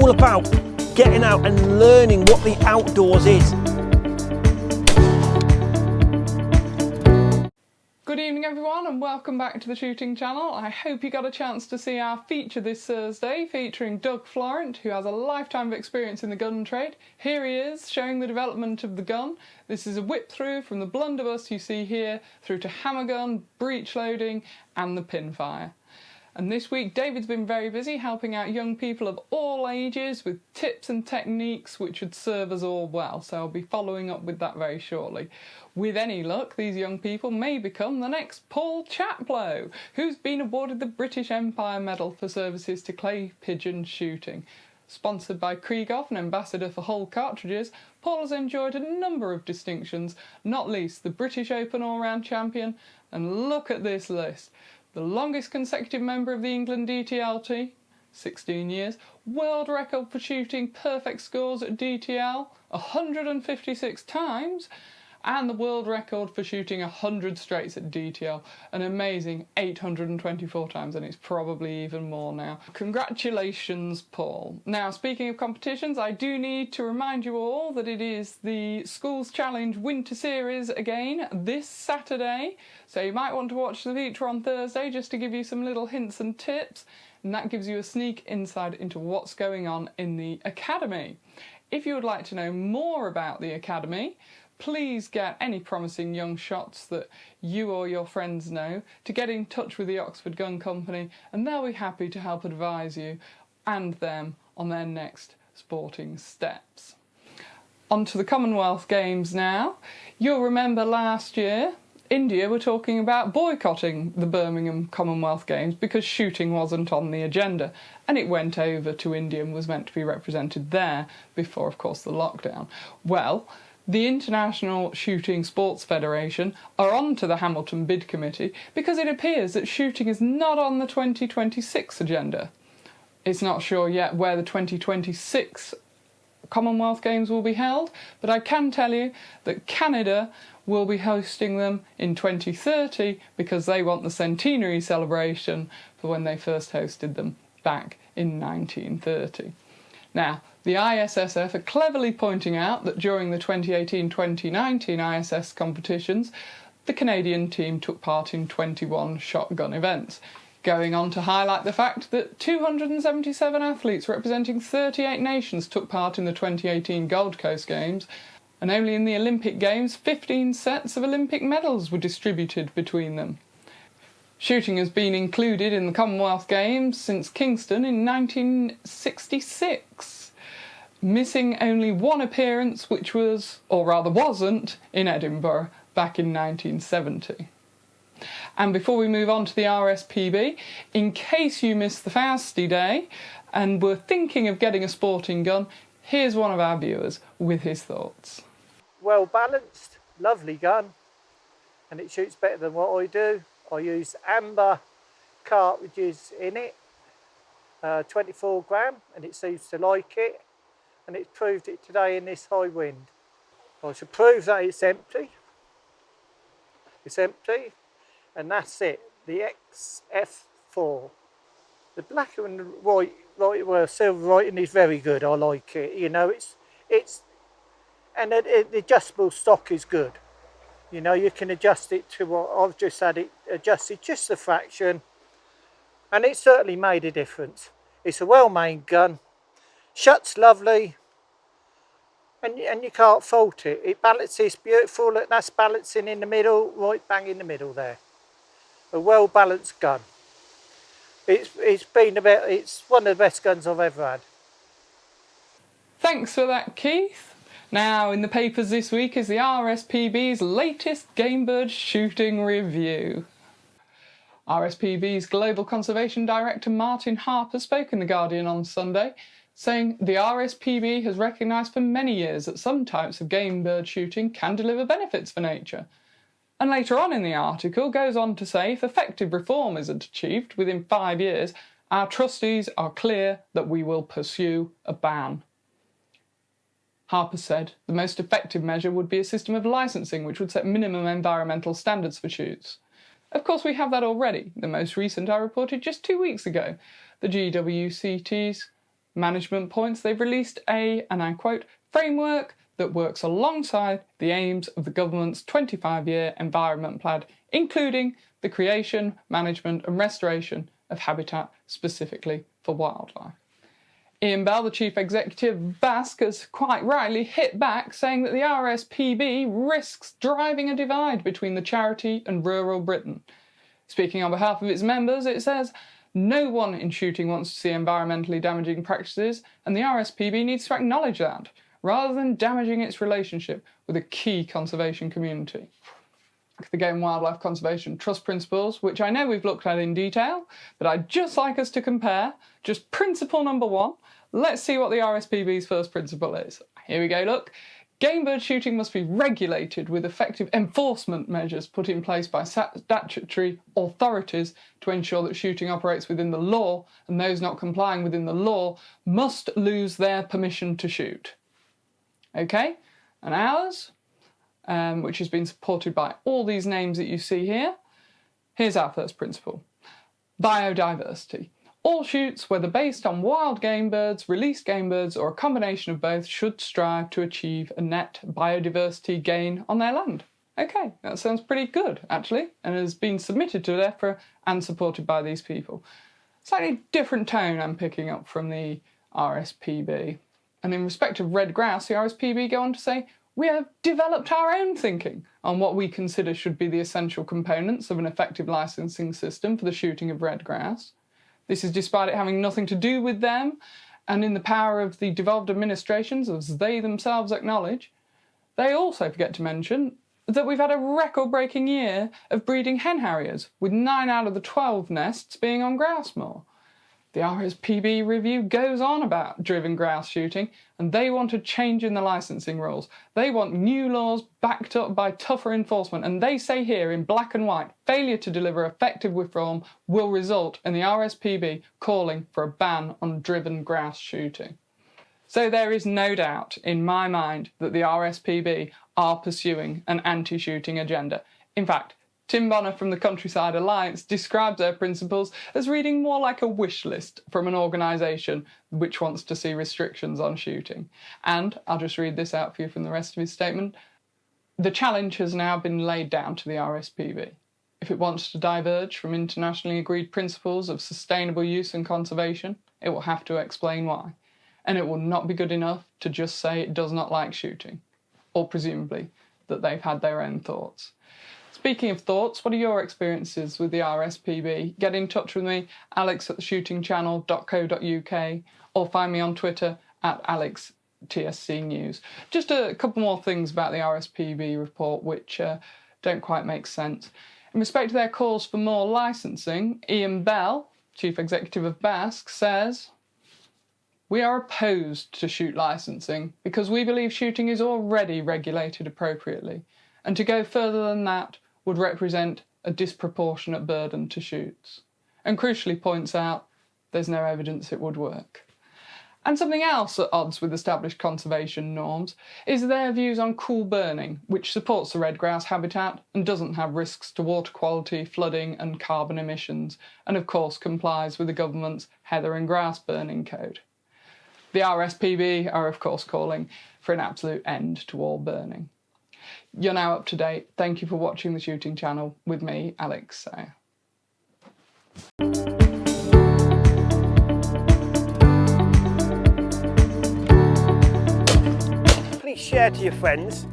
all about getting out and learning what the outdoors is. Good evening everyone and welcome back to the shooting channel. I hope you got a chance to see our feature this Thursday featuring Doug Florent, who has a lifetime of experience in the gun trade. Here he is showing the development of the gun. This is a whip through from the blunderbuss you see here through to hammer gun, breech loading and the pinfire. And this week David's been very busy helping out young people of all ages with tips and techniques which would serve us all well, so I'll be following up with that very shortly. With any luck, these young people may become the next Paul Chaplow, who's been awarded the British Empire Medal for services to clay pigeon shooting. Sponsored by Krieghoff and ambassador for Hull cartridges, Paul has enjoyed a number of distinctions, not least the British Open All-Round Champion, and look at this list. The longest consecutive member of the England DTL team, 16 years, world record for shooting perfect scores at DTL, 156 times, and the world record for shooting 100 straights at DTL, an amazing 824 times, and it's probably even more now. Congratulations, Paul. Now, speaking of competitions, I do need to remind you all that it is the Schools Challenge Winter Series again this Saturday, so you might want to watch the feature on Thursday just to give you some little hints and tips, and that gives you a sneak insight into what's going on in the Academy. If you would like to know more about the Academy, please get any promising young shots that you or your friends know to get in touch with the Oxford Gun Company, and they'll be happy to help advise you and them on their next sporting steps. On to the Commonwealth Games now. You'll remember last year India were talking about boycotting the Birmingham Commonwealth Games because shooting wasn't on the agenda, and it went over to India and was meant to be represented there before, of course, the lockdown. Well, the International Shooting Sports Federation are on to the Hamilton bid committee because it appears that shooting is not on the 2026 agenda. It's not sure yet where the 2026 Commonwealth Games will be held, but I can tell you that Canada will be hosting them in 2030 because they want the centenary celebration for when they first hosted them back in 1930. Now, the ISSF are cleverly pointing out that during the 2018-2019 ISS competitions, the Canadian team took part in 21 shotgun events, going on to highlight the fact that 277 athletes representing 38 nations took part in the 2018 Gold Coast Games, and only in the Olympic Games 15 sets of Olympic medals were distributed between them. Shooting has been included in the Commonwealth Games since Kingston in 1966, missing only one appearance, which was, or rather wasn't, in Edinburgh back in 1970. And before we move on to the RSPB, in case you missed the Fausty Day and were thinking of getting a sporting gun, here's one of our viewers with his thoughts. Well balanced, lovely gun, and it shoots better than what I do. I use amber cartridges in it, 24 gram, and it seems to like it, and it's proved it today in this high wind. I should prove that it's empty. It's empty, and that's it, the XF4. The black and white, well, silver writing is very good. I like it. You know, and the adjustable stock is good. You know, you can adjust it to what I've just had it adjusted just a fraction, and it certainly made a difference. It's a well-made gun, shuts lovely, and you can't fault it. It balances beautiful. Look, that's balancing in the middle, right bang in the middle there. A well-balanced gun. It's one of the best guns I've ever had. Thanks for that, Keith. Now, in the papers this week is the RSPB's latest game bird shooting review. RSPB's Global Conservation Director Martin Harper spoke in The Guardian on Sunday, saying the RSPB has recognised for many years that some types of game bird shooting can deliver benefits for nature. And later on in the article goes on to say if effective reform isn't achieved within 5 years, our trustees are clear that we will pursue a ban. Harper said the most effective measure would be a system of licensing which would set minimum environmental standards for shoots. Of course, we have that already. The most recent I reported just 2 weeks ago. The GWCT's management points, they've released and I quote, framework that works alongside the aims of the government's 25-year environment plan, including the creation, management and restoration of habitat specifically for wildlife. Ian Bell, the chief executive of BASC, has quite rightly hit back, saying that the RSPB risks driving a divide between the charity and rural Britain. Speaking on behalf of its members, it says, no one in shooting wants to see environmentally damaging practices, and the RSPB needs to acknowledge that, rather than damaging its relationship with a key conservation community. The Game and Wildlife Conservation Trust Principles, which I know we've looked at in detail, but I'd just like us to compare just principle number 1. Let's see what the RSPB's first principle is. Here we go, look. Game bird shooting must be regulated with effective enforcement measures put in place by statutory authorities to ensure that shooting operates within the law, and those not complying within the law must lose their permission to shoot. Okay, and ours, which has been supported by all these names that you see here. Here's our first principle. Biodiversity. All shoots, whether based on wild game birds, released game birds, or a combination of both, should strive to achieve a net biodiversity gain on their land. Okay, that sounds pretty good, actually, and has been submitted to DEFRA and supported by these people. Slightly different tone I'm picking up from the RSPB. And in respect of red grouse, the RSPB go on to say, we have developed our own thinking on what we consider should be the essential components of an effective licensing system for the shooting of red grouse. This is despite it having nothing to do with them, and in the power of the devolved administrations, as they themselves acknowledge. They also forget to mention that we've had a record-breaking year of breeding hen harriers, with 9 out of the 12 nests being on grouse moor. The RSPB review goes on about driven grouse shooting, and they want a change in the licensing rules. They want new laws backed up by tougher enforcement, and they say here in black and white, failure to deliver effective reform will result in the RSPB calling for a ban on driven grouse shooting. So there is no doubt in my mind that the RSPB are pursuing an anti-shooting agenda. In fact, Tim Bonner from the Countryside Alliance describes their principles as reading more like a wish list from an organisation which wants to see restrictions on shooting. And I'll just read this out for you from the rest of his statement. The challenge has now been laid down to the RSPB. If it wants to diverge from internationally agreed principles of sustainable use and conservation, it will have to explain why. And it will not be good enough to just say it does not like shooting, or presumably that they've had their own thoughts. Speaking of thoughts, what are your experiences with the RSPB? Get in touch with me, alex@theshootingchannel.co.uk, or find me on Twitter @AlexTSCNews. Just a couple more things about the RSPB report which don't quite make sense. In respect to their calls for more licensing, Ian Bell, Chief Executive of BASC, says, we are opposed to shoot licensing because we believe shooting is already regulated appropriately, and to go further than that would represent a disproportionate burden to shoots, and crucially points out there's no evidence it would work. And something else at odds with established conservation norms is their views on cool burning, which supports the red grouse habitat and doesn't have risks to water quality, flooding and carbon emissions, and of course complies with the government's heather and grass burning code. The RSPB are of course calling for an absolute end to all burning. You're now up to date. Thank you for watching the Shooting Channel with me, Alex Sayer. Please share to your friends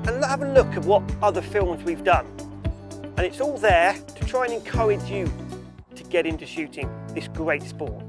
and have a look at what other films we've done. And it's all there to try and encourage you to get into shooting this great sport.